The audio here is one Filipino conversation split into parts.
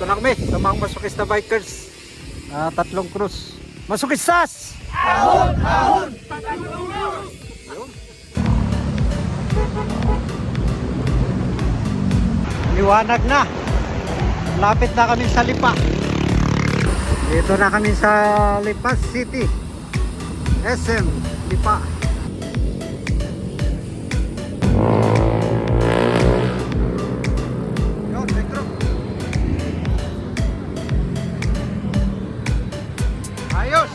Ito na kami sa mga masukista bikers. Tatlong cruise. Masukistas! Ahon! Ahon! Liwanag na. Lapit na kami sa Lipa. Dito na kami sa Lipa City. SM Lipa. Yun, metro. Ayos.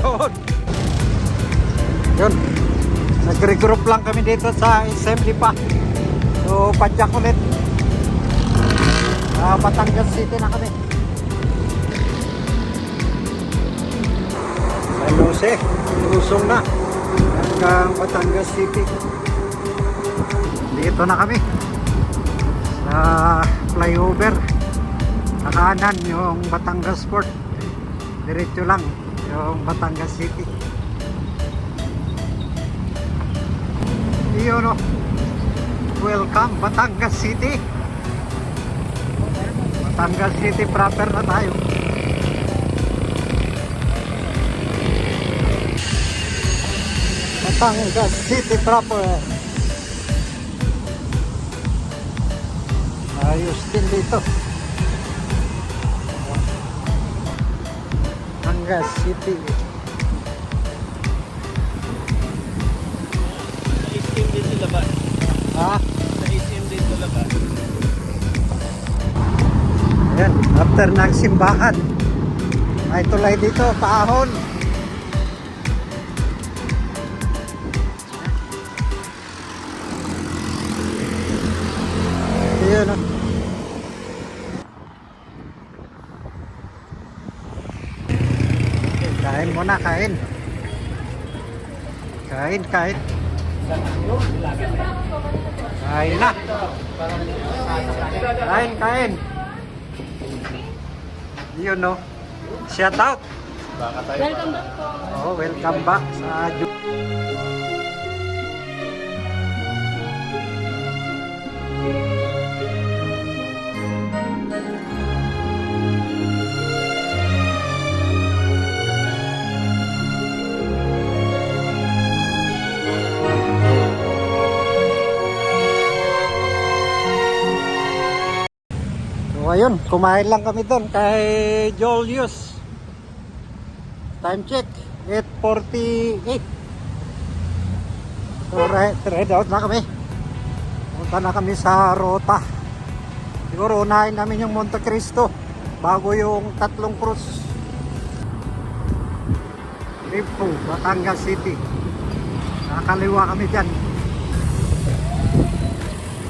Yun. Yun. Nag-regroup lang kami dito sa SM Lipa. So, padyak ulit. Batangas City na kami. San Jose, lusong na hanggang Batangas City. Dito na kami sa flyover. Sa kanan yung Batangas Port, diretso lang yung Batangas City. Yun o, welcome Batangas City. Batangas City proper na tayo. Batangas City proper. Ayos din dito. Batangas City. Sa din sa labas. Ha? Sa ATM din sa labas. Ayan, after ng simbahan, may tulay dito, paahon. Ayan o. Kain muna, kain. Kain, kain. Kain na. Kain, kain. Yun no. Shout out. Welcome back po. Oh, welcome back sa ayun, kumain lang kami doon kay Julius. Time check 8:48. So ready out na kami. Punta na kami sa Rota. Siguro unahin namin yung Monte Cristo bago yung tatlong cruise. Lipo, Batangas City. Nakakaliwa kami dyan.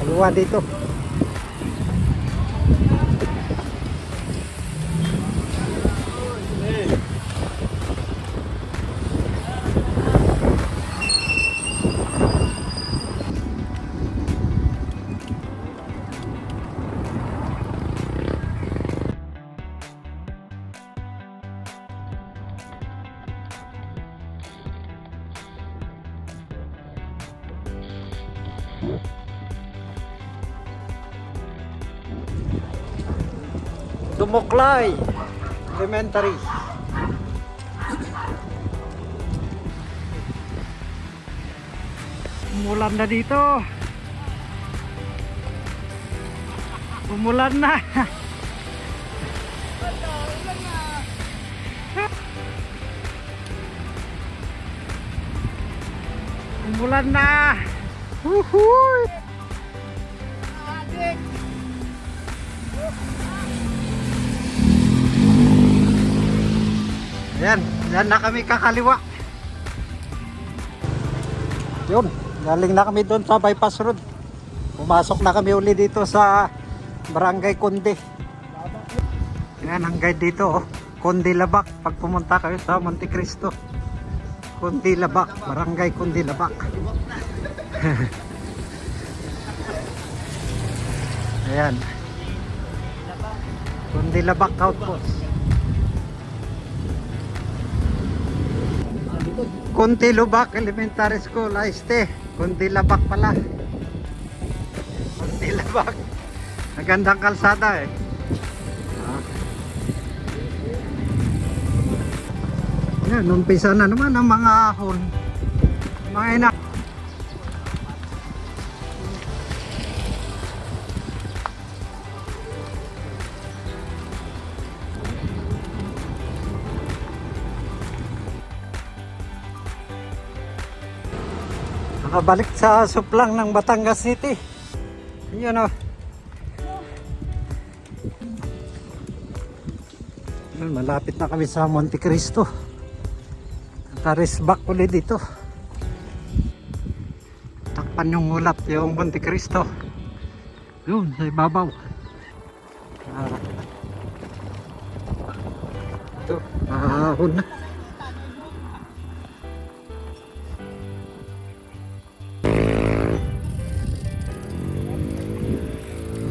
Kaliwa dito. Dumuklay Elementary. Umulan na dito. Umulan na. Umulan na. Woohoo! Ayan, yan na kami kakaliwa. Yun, galing na kami doon sa bypass road. Pumasok na kami uli dito sa Barangay Conde. Yan ang guide dito, oh. Conde Labak, pag pumunta kayo sa Monte Cristo. Conde Labak, Barangay Conde Labak. Ayan, Conde Labak Outpost. Conde Labak Elementary School, Aiste, Kundi Labak pala. Kundi Labak. Magandang kalsada eh. Ah. Yan, umpisa na naman ang mga ahon. Mga inak. Nakabalik sa suplang ng Batangas City. Yun o. Yun, malapit na kami sa Monte Cristo. Naka-resback ulit dito. Takpan yung ulap yung Monte Cristo. Yun, sa ibabaw. Ito, ahon na.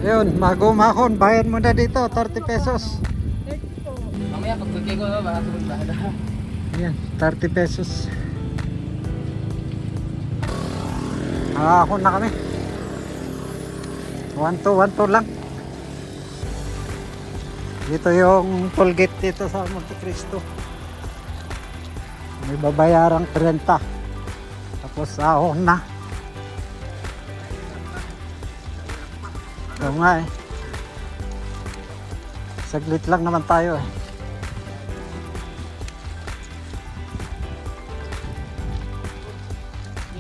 Ayun, magumahon, bayad mo na dito, 30 pesos. Mamaya pag-bigay ko baka sumunod na. Ayan, 30 pesos. Ahon na kami. 1-2 lang. Dito yung toll gate dito sa Monte Cristo. May babayarang 30. Tapos ahon na. Oo nga eh. Saglit lang naman tayo eh.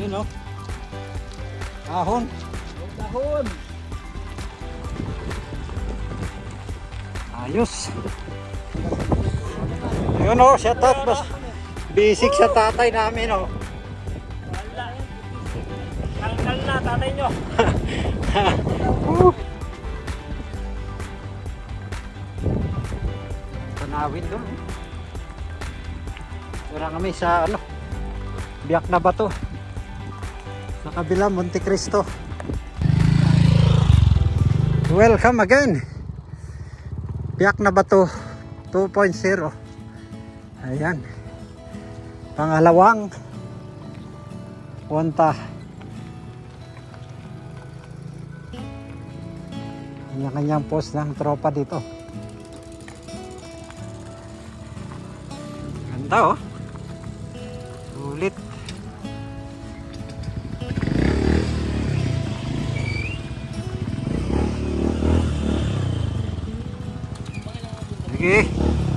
Yun o. Ahon. Dahon! Ayos. Yun o, shout out. Basic sa tatay namin o. Kalkal na tatay nyo! Tanawin doon. Wala kami sa ano, Biak na Bato. Sa kabila, Monte Cristo. Welcome again. Biak na Bato 2.0. Ayan. Pangalawang punta. Kanya-kanyang post ng tropa dito. Ganda oh. Ulit. Sige,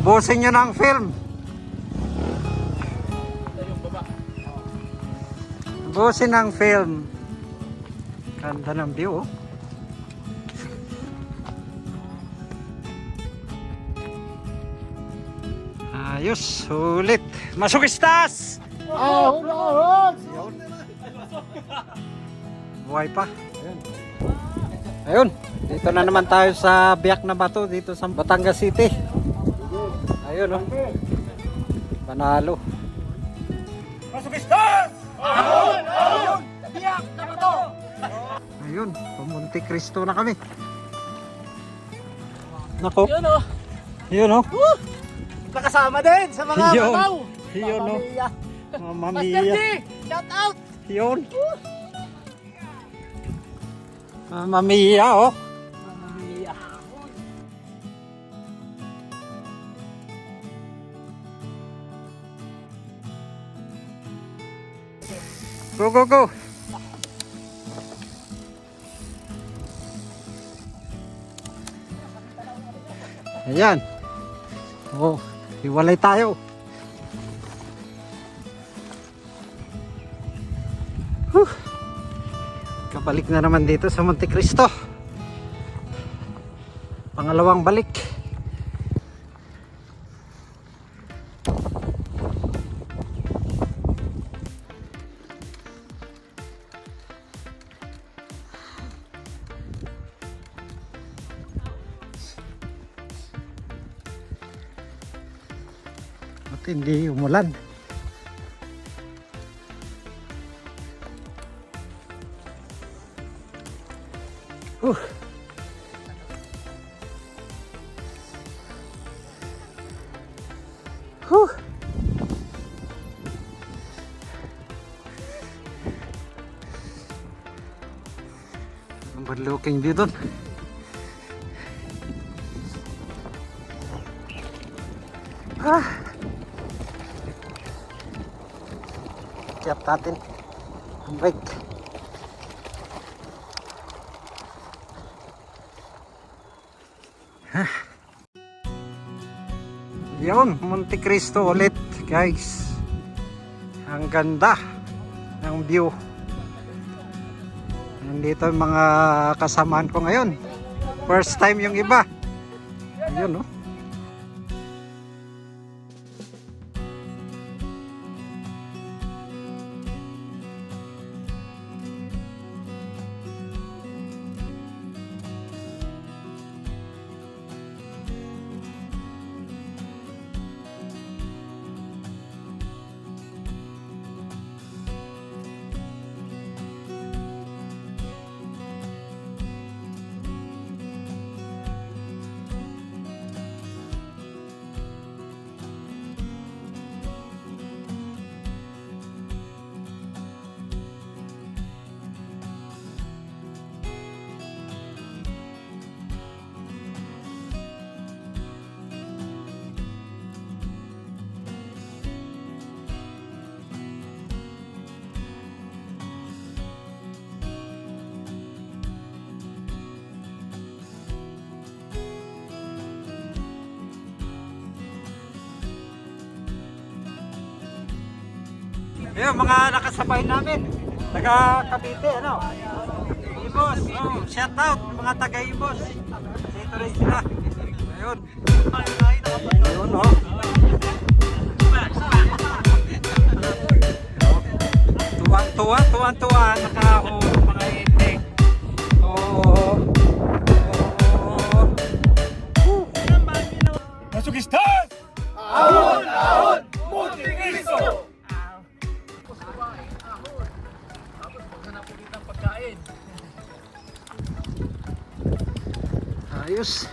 busin nyo ng film. Busin ng film. Ganda ng view oh. Ayos, sulit. Masukistas! Ahon! Buhay pa. Ayun, dito na naman tayo sa Biak na Bato dito sa Batangas City. Ayun oh. Panalo. Masukistas! Ahon! Ahon! Biyak na ba to? Ayun, Monte Cristo na kami. Nako. Yun o! Yun oh. Nakasama din sa mga Yun. kamaw! Yun oh. Mamma Master G! Mia. Shout out! Yun. Mamma Mia oh. Go, go, go. Ayan. Oh, hiwalay tayo. Huh. Kabalik na naman dito sa Monte Cristo. Pangalawang balik. At hindi umulan. Overlooking view doon. Ah. Kiyap natin ang bike. Yun, Monte Cristo ulit guys. Ang ganda ng view. Nandito yung mga kasamaan ko ngayon. First time yung iba. Ayun, no? Yung mga nakasabay namin, taga Cavite, ano? Ibos, oh, shout out mga taga Ibos. Dito rin sila. Ayun. Ayun, oh. Tuwa, nakahulog mga itik. Oh. Masukistas! Ahon! Ahon! Monte Cristo! Ayos.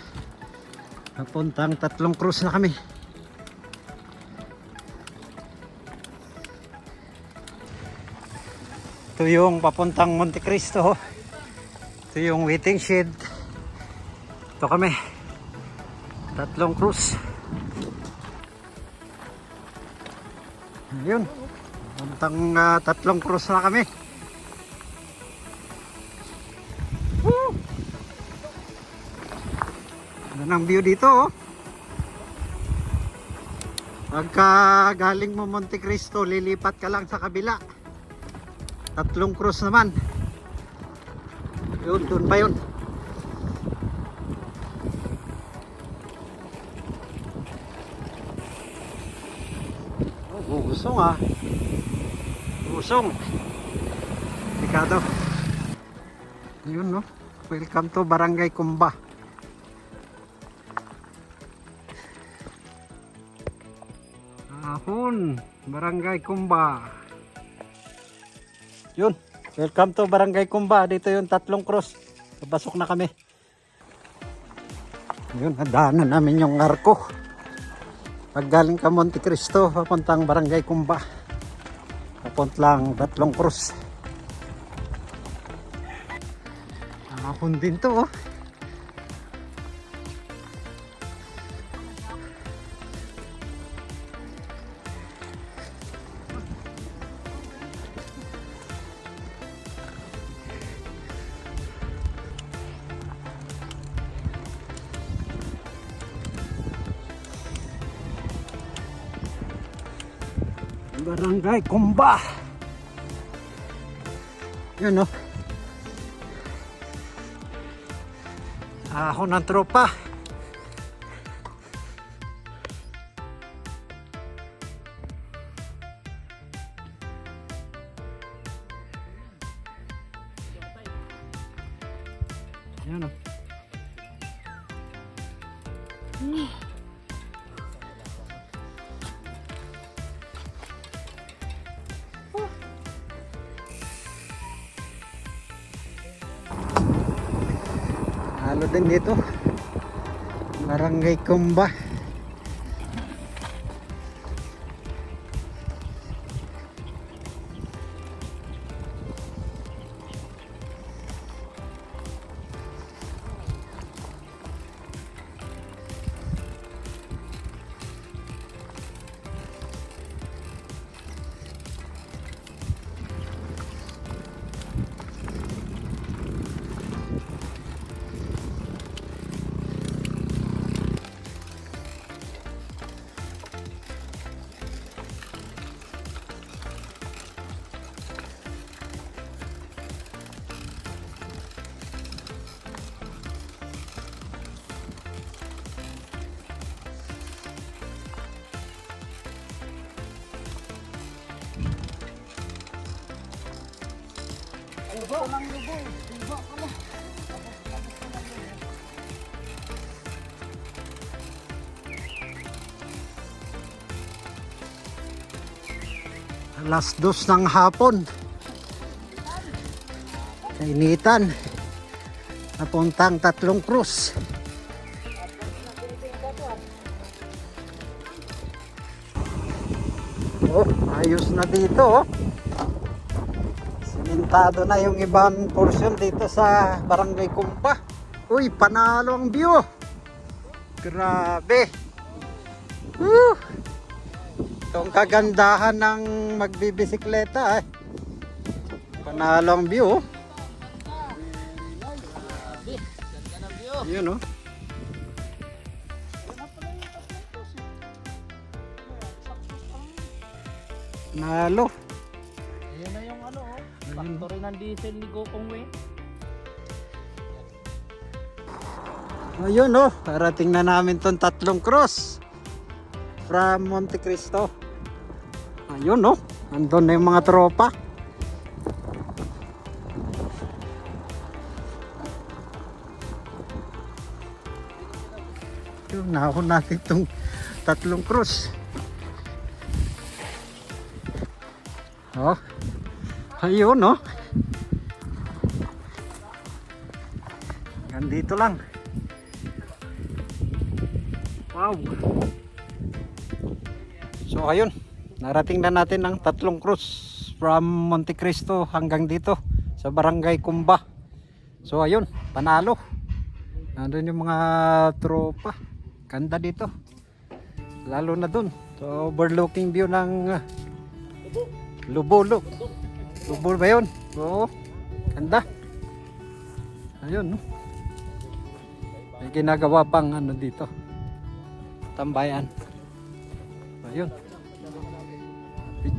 Napuntang Tatlong Cruz na kami. Ito yung papuntang Monte Cristo. Ito yung waiting shed. Ito kami. Tatlong Cruz. Ayun. Papuntang Tatlong Cruz na kami. Ang view dito, oh. Pagka galing mo Monte Cristo, lilipat ka lang sa kabila. Tatlong Cruz naman. Yun, doon pa yun. Oh, gusong ah. Gusong. Delikado. Yun, no. Welcome to Barangay Kumba. Ahon, Barangay Kumba. Yun, welcome to Barangay Kumba. Dito yung Tatlong Cruz. Papasok na kami. Yun, nadaanan namin yung arko. Pag galing ka Monte Cristo, papuntang Barangay Kumba. Papuntang Tatlong Cruz. Ahon din to, oh. Barangay Kumba. Yun, no. Ahon ng tropa. Yun, no. Halo din dito. Barangay Kumba. Alas 2 ng hapon. Kainitan. Napuntang Tatlong Krus. Oh, ayos na dito oh. Simentado na yung ibang portion dito sa Barangay Kumpa. Uy, panalo ang view. Grabe. Itong kagandahan ng magbibisikleta eh. Panalo ang view. Yun oh. Nalo. Ayan na yung ano, factory ng diesel ni Gokong Wei. Ayun oh, parating na namin tong Tatlong Cross from Monte Cristo. Ayun oh, andun na yung mga tropa. Yun, nahon natin tong Tatlong Cross. Oh, ayun oh. Nandito lang. Wow. So ayun, narating na natin ang Tatlong Krus from Monte Cristo hanggang dito sa Barangay Kumba. So ayun, panalo. Nandun yung mga tropa. Ganda dito. Lalo na dun. So overlooking view ng Lubulok. Lubul ba yun? Oo. Ganda. Ayun no. May ginagawa pang ano dito. Tambayan. Ayun.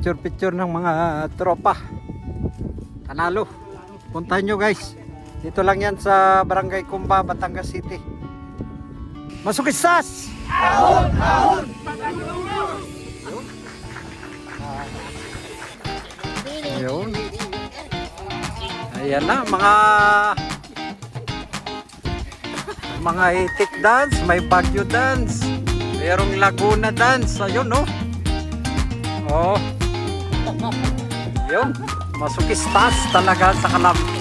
Picture ng mga tropa. Panalo. Puntahan nyo guys. Dito lang yan sa Barangay Kumba, Batangas City. Masukistas! Ahon! Ahon! Ayun. Ayan na mga itik dance, may Baguio dance, mayroong Laguna dance. Ayun no. Oh. Yun, masukistas talaga sa Kalampi.